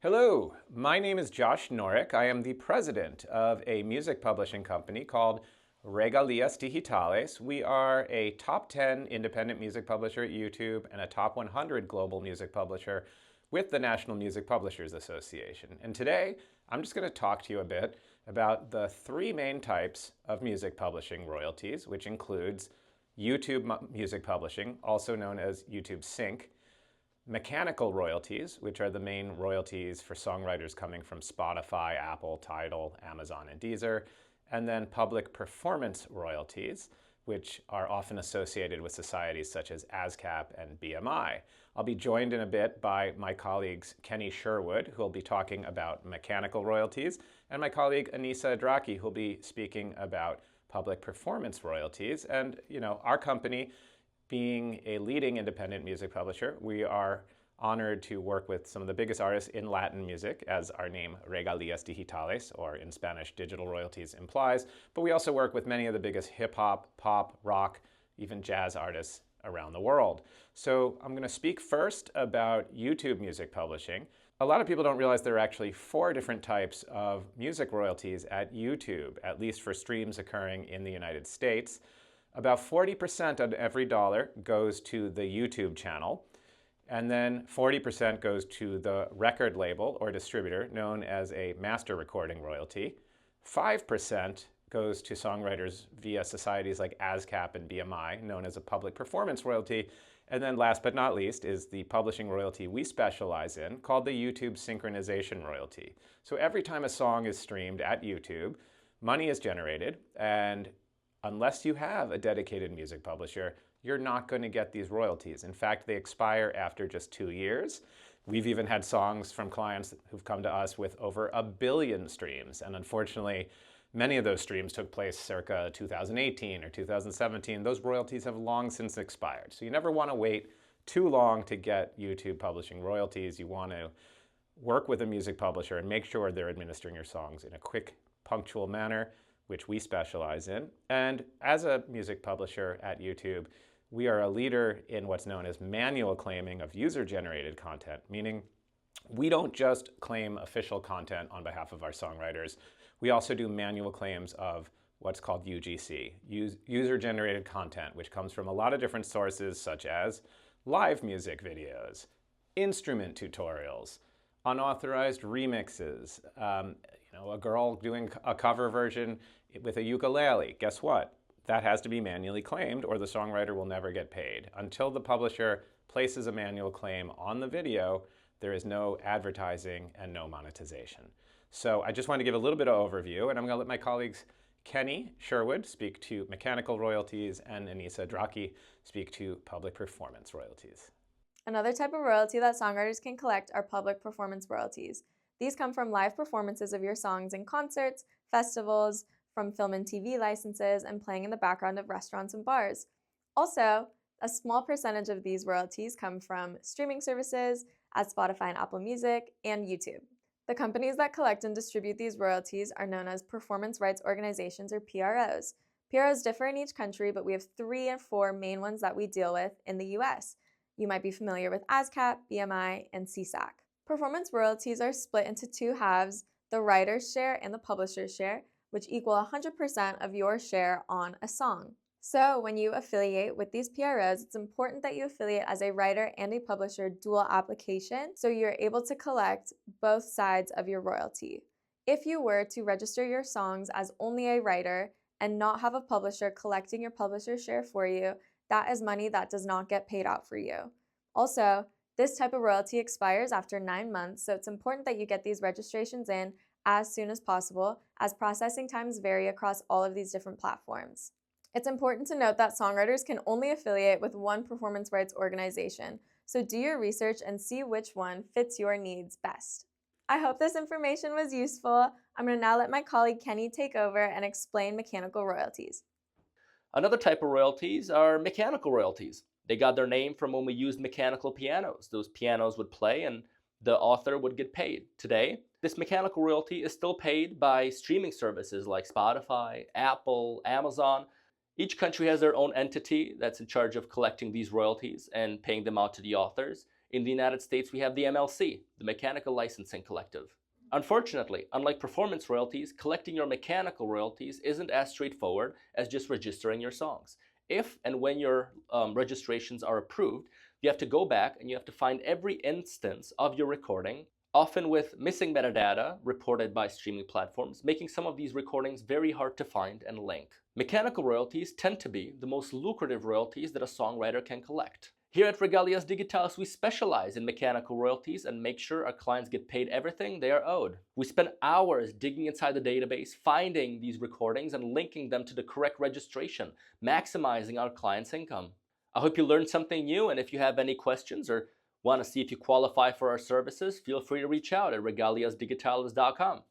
Hello, my name is Josh Norick. I am the president of a music publishing company called Royalties Digitales. We are a top 10 independent music publisher at YouTube and a top 100 global music publisher with the National Music Publishers Association. And today, I'm just going to talk to you a bit about the three main types of music publishing royalties, which includes YouTube music publishing, also known as YouTube Sync, mechanical royalties, which are the main royalties for songwriters coming from Spotify, Apple, Tidal, Amazon, and Deezer, and then public performance royalties, which are often associated with societies such as ASCAP and BMI. I'll be joined in a bit by my colleagues Kenny Sherwood, who will be talking about mechanical royalties, and my colleague Anissa Adraki, who will be speaking about public performance royalties. And, our company, being a leading independent music publisher, we are honored to work with some of the biggest artists in Latin music, as our name Regalías Digitales, or in Spanish, digital royalties, implies. But we also work with many of the biggest hip hop, pop, rock, even jazz artists around the world. So I'm going to speak first about YouTube music publishing. A lot of people don't realize there are actually 4 different types of music royalties at YouTube, at least for streams occurring in the United States. About 40% of every dollar goes to the YouTube channel, and then 40% goes to the record label or distributor, known as a master recording royalty. 5% goes to songwriters via societies like ASCAP and BMI, known as a public performance royalty. And then last but not least is the publishing royalty we specialize in, called the YouTube synchronization royalty. So every time a song is streamed at YouTube, money is generated, and unless you have a dedicated music publisher, you're not going to get these royalties. In fact, they expire after just 2 years. We've even had songs from clients who've come to us with over 1 billion streams. And unfortunately, many of those streams took place circa 2018 or 2017. Those royalties have long since expired. So you never want to wait too long to get YouTube publishing royalties. You want to work with a music publisher and make sure they're administering your songs in a quick, punctual manner, which we specialize in. And as a music publisher at YouTube, we are a leader in what's known as manual claiming of user-generated content, meaning we don't just claim official content on behalf of our songwriters. We also do manual claims of what's called UGC, user-generated content, which comes from a lot of different sources, such as live music videos, instrument tutorials, unauthorized remixes, a girl doing a cover version with a ukulele. Guess what? That has to be manually claimed, or the songwriter will never get paid. Until the publisher places a manual claim on the video, there is no advertising and no monetization. So I just want to give a little bit of overview, and I'm going to let my colleagues Kenny Sherwood speak to mechanical royalties and Anissa Adraki speak to public performance royalties. Another type of royalty that songwriters can collect are public performance royalties. These come from live performances of your songs in concerts, festivals, from film and TV licenses, and playing in the background of restaurants and bars. Also, a small percentage of these royalties come from streaming services as Spotify and Apple Music and YouTube. The companies that collect and distribute these royalties are known as performance rights organizations, or PROs. PROs differ in each country, but we have 3 or 4 main ones that we deal with in the US. You might be familiar with ASCAP, BMI, and CSAC. Performance royalties are split into 2 halves, the writer's share and the publisher's share, which equal 100% of your share on a song. So when you affiliate with these PROs, it's important that you affiliate as a writer and a publisher dual application, so you're able to collect both sides of your royalty. If you were to register your songs as only a writer and not have a publisher collecting your publisher's share for you, that is money that does not get paid out for you. Also, this type of royalty expires after 9 months, so it's important that you get these registrations in as soon as possible, as processing times vary across all of these different platforms. It's important to note that songwriters can only affiliate with one performance rights organization, so do your research and see which one fits your needs best. I hope this information was useful. I'm going to now let my colleague Kenny take over and explain mechanical royalties. Another type of royalties are mechanical royalties. They got their name from when we used mechanical pianos. Those pianos would play and the author would get paid. Today, this mechanical royalty is still paid by streaming services like Spotify, Apple, Amazon. Each country has their own entity that's in charge of collecting these royalties and paying them out to the authors. In the United States, we have the MLC, the Mechanical Licensing Collective. Unfortunately, unlike performance royalties, collecting your mechanical royalties isn't as straightforward as just registering your songs. If and when your registrations are approved, you have to go back and you have to find every instance of your recording, often with missing metadata reported by streaming platforms, making some of these recordings very hard to find and link. Mechanical royalties tend to be the most lucrative royalties that a songwriter can collect. Here at Royalties Digitales, we specialize in mechanical royalties and make sure our clients get paid everything they are owed. We spend hours digging inside the database, finding these recordings and linking them to the correct registration, maximizing our clients' income. I hope you learned something new, and if you have any questions or want to see if you qualify for our services, feel free to reach out at regaliasdigitales.com.